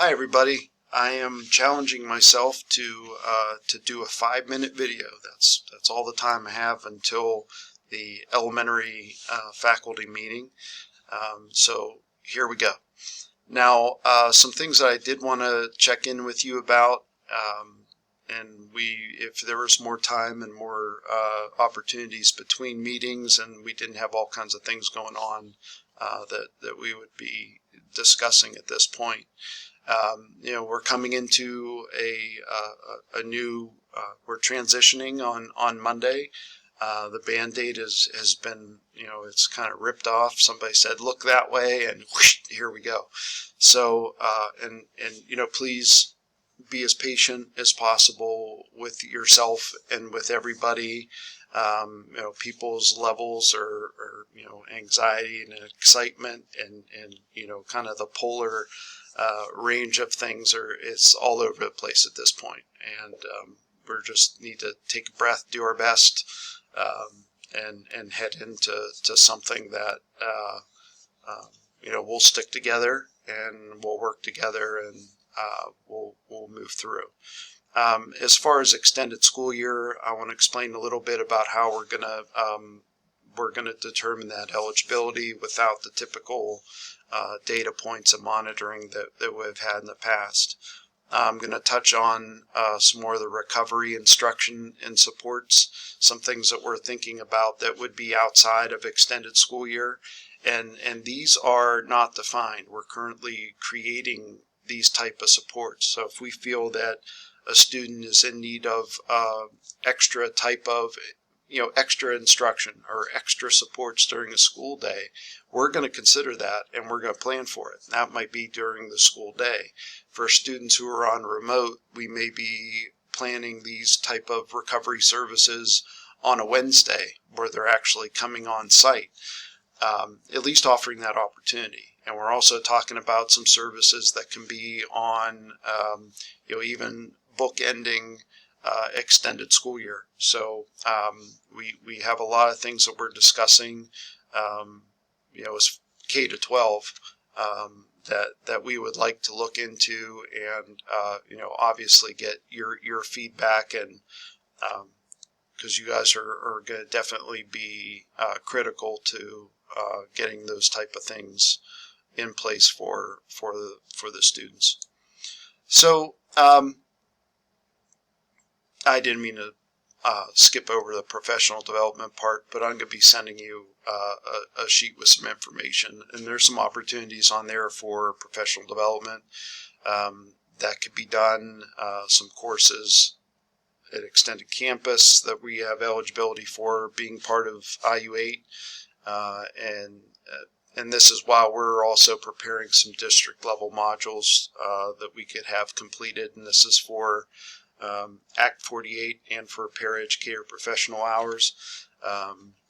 Hi everybody. I am challenging myself to do a 5-minute video. That's all the time I have until the elementary faculty meeting. So here we go. Now, some things that I did want to check in with you about, and if there was more time and more opportunities between meetings, and we didn't have all kinds of things going on that we would be discussing at this point. We're coming into a new, we're transitioning on Monday. The Band-Aid has been, it's kind of ripped off. Somebody said, look that way, and whoosh, here we go. So, please be as patient as possible with yourself and with everybody. People's levels are anxiety and excitement and kind of the polar range of things it's all over the place at this point. And we just need to take a breath, do our best, and head into something that, we'll stick together and we'll work together and we'll move through. As far as extended school year, I want to explain a little bit about how we're going to determine that eligibility without the typical data points and monitoring that we've had in the past. I'm going to touch on some more of the recovery instruction and supports, some things that we're thinking about that would be outside of extended school year, and these are not defined. We're currently creating these type of supports. So if we feel that a student is in need of extra type of extra instruction or extra supports during a school day, we're going to consider that and we're going to plan for it. That might be during the school day. For students who are on remote, we may be planning these type of recovery services on a Wednesday where they're actually coming on site, at least offering that opportunity. And we're also talking about some services that can be on, even bookending extended school year. So we have a lot of things that we're discussing, as K to 12, that we would like to look into and obviously get your feedback, and because you guys are going to definitely be critical to getting those type of things in place for the students. So I didn't mean to skip over the professional development part, but I'm going to be sending you a sheet with some information, and there's some opportunities on there for professional development that could be done, some courses at Extended Campus that we have eligibility for being part of IU8, and this is while we're also preparing some district level modules that we could have completed, and this is for Act 48 and for paraeducator professional hours.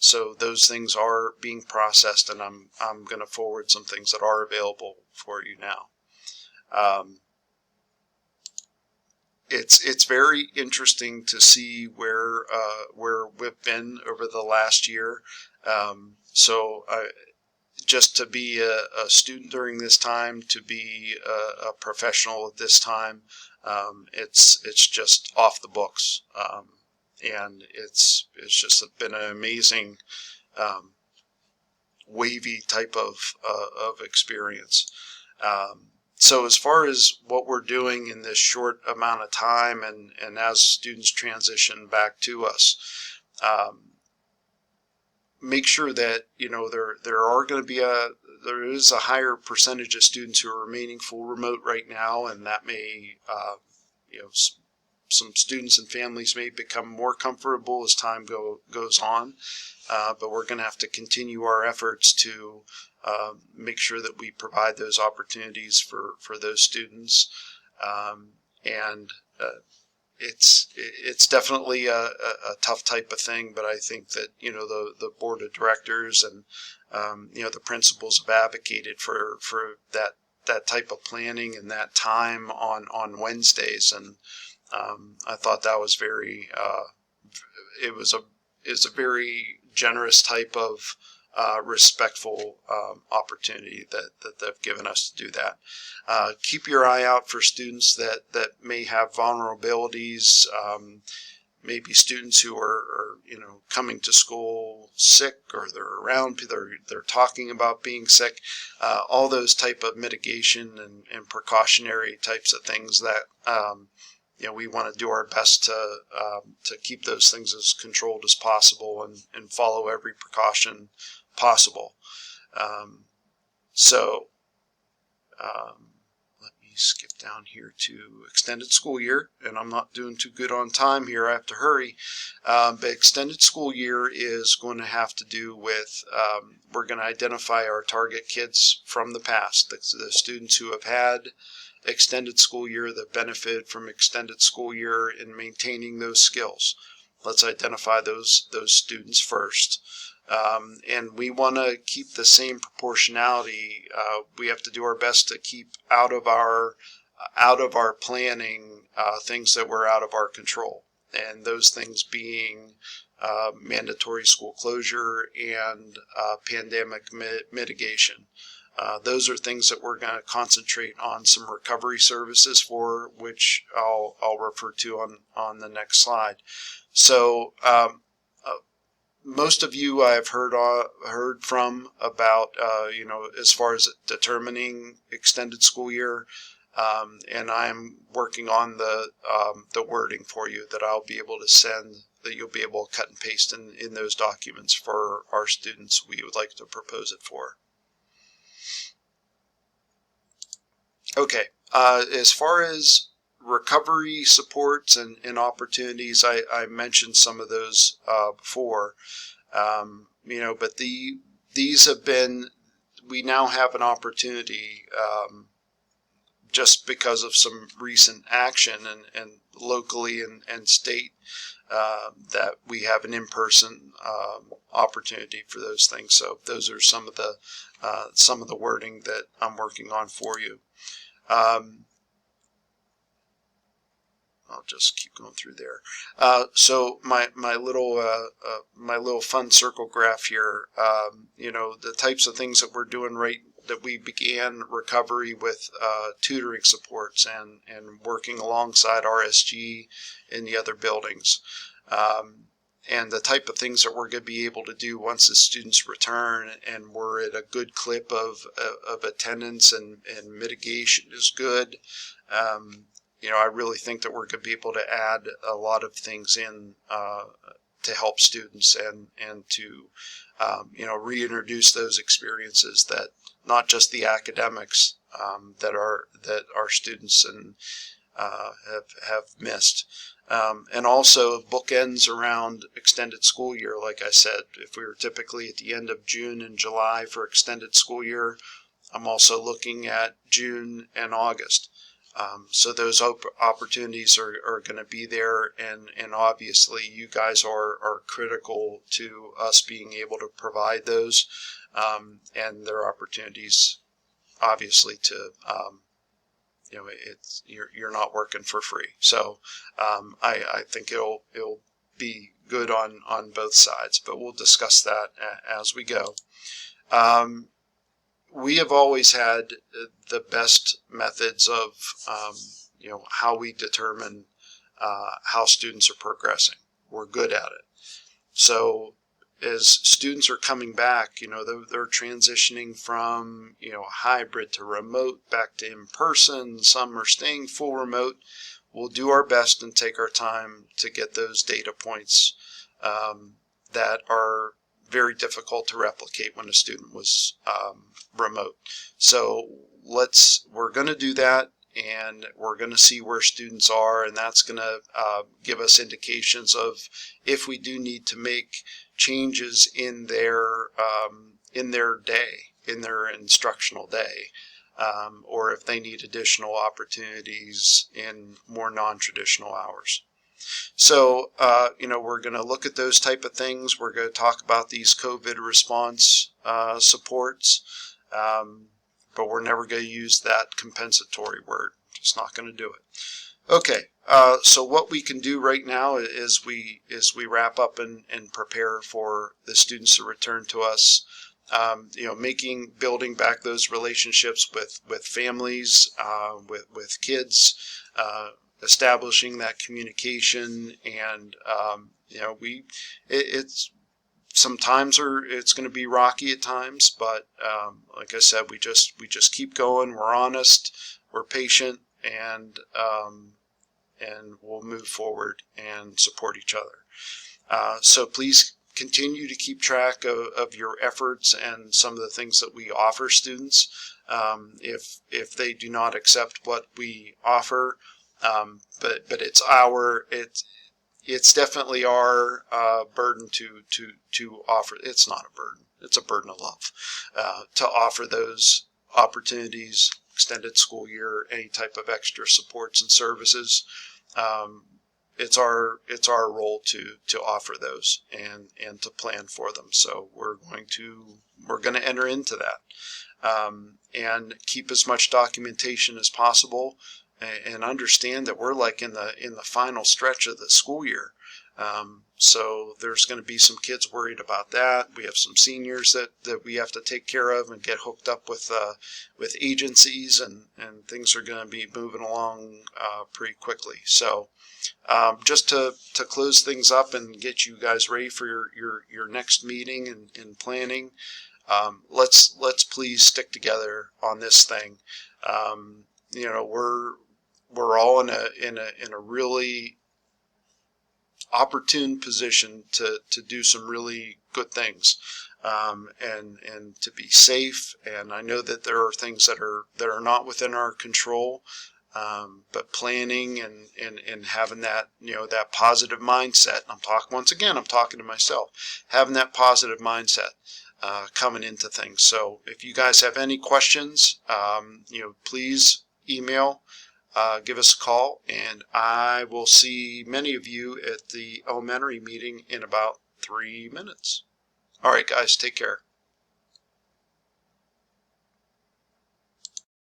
So those things are being processed, and I'm going to forward some things that are available for you now. It's very interesting to see where we've been over the last year. Just to be a student during this time, to be a professional at this time, it's just off the books, and it's just been an amazing wavy type of experience. So as far as what we're doing in this short amount of time, and as students transition back to us, make sure that there is a higher percentage of students who are remaining full remote right now, and that may some students and families may become more comfortable as time goes on, but we're going to have to continue our efforts to make sure that we provide those opportunities for those students, and it's definitely a tough type of thing, but I think that the board of directors and the principals have advocated for that type of planning and that time on Wednesdays, and I thought that was very it's a very generous type of respectful opportunity that they've given us to do that. Keep your eye out for students that may have vulnerabilities. Maybe students who are coming to school sick, or they're around, they're talking about being sick. All those type of mitigation and precautionary types of things that we want to do our best to keep those things as controlled as possible and follow every precaution possible. Let me skip down here to extended school year, and I'm not doing too good on time here. I have to hurry. But extended school year is going to have to do with, we're going to identify our target kids from the past, the students who have had extended school year, that benefit from extended school year in maintaining those skills. Let's identify those students first. And we want to keep the same proportionality. We have to do our best to keep out of our planning things that were out of our control, and those things being mandatory school closure and pandemic mitigation. Those are things that we're going to concentrate on some recovery services for, which I'll refer to on the next slide. So most of you I've heard from about as far as determining extended school year, and I'm working on the wording for you that I'll be able to send, that you'll be able to cut and paste in those documents for our students we would like to propose it for. Okay, as far as recovery supports and opportunities, I mentioned some of those before, but these have been, we now have an opportunity just because of some recent action and locally and state, that we have an in-person opportunity for those things. So those are some of the wording that I'm working on for you. I'll just keep going through there. So my little fun circle graph here. The types of things that we're doing that we began recovery with tutoring supports and working alongside RSG in the other buildings. And the type of things that we're going to be able to do once the students return and we're at a good clip of attendance and mitigation is good. I really think that we're going to be able to add a lot of things in to help students and to reintroduce those experiences, that not just the academics that our students have missed. And also bookends around extended school year. Like I said, if we were typically at the end of June and July for extended school year, I'm also looking at June and August. So those opportunities are going to be there, and obviously you guys are critical to us being able to provide those, and there are opportunities obviously to you're not working for free. So I think it'll be good on both sides, but we'll discuss that as we go. We have always had the best methods of how we determine how students are progressing. We're good at it. So as students are coming back, they're transitioning from hybrid to remote back to in-person. Some are staying full remote. We'll do our best and take our time to get those data points that are very difficult to replicate when a student was remote. So we're going to do that, and we're going to see where students are, and that's going to give us indications of if we do need to make changes in their day, in their instructional day, or if they need additional opportunities in more non-traditional hours. So, we're going to look at those type of things. We're going to talk about these COVID response supports. but we're never going to use that compensatory word. Just not going to do it. Okay, so what we can do right now is we wrap up and prepare for the students to return to us. Building back those relationships with families, with kids, establishing that communication, and it's sometimes it's going to be rocky at times, but like I said, we just keep going. We're honest, we're patient, and we'll move forward and support each other. So please continue to keep track of your efforts and some of the things that we offer students. If they do not accept what we offer, but it's definitely our burden to offer. It's not a burden. It's a burden of love to offer those opportunities, extended school year, any type of extra supports and services. It's our role to offer those and to plan for them. So we're going to enter into that and keep as much documentation as possible, and understand that we're like in the final stretch of the school year. So there's going to be some kids worried about that. We have some seniors that we have to take care of and get hooked up with agencies, and things are going to be moving along pretty quickly. So just to close things up and get you guys ready for your next meeting and planning, let's please stick together on this thing. We're all in a really opportune position to do some really good things, and to be safe. And I know that there are things that are not within our control, but planning and having that that positive mindset. I'm talking to myself. Having that positive mindset coming into things. So if you guys have any questions, please email. Give us a call, and I will see many of you at the elementary meeting in about 3 minutes. All right, guys, take care.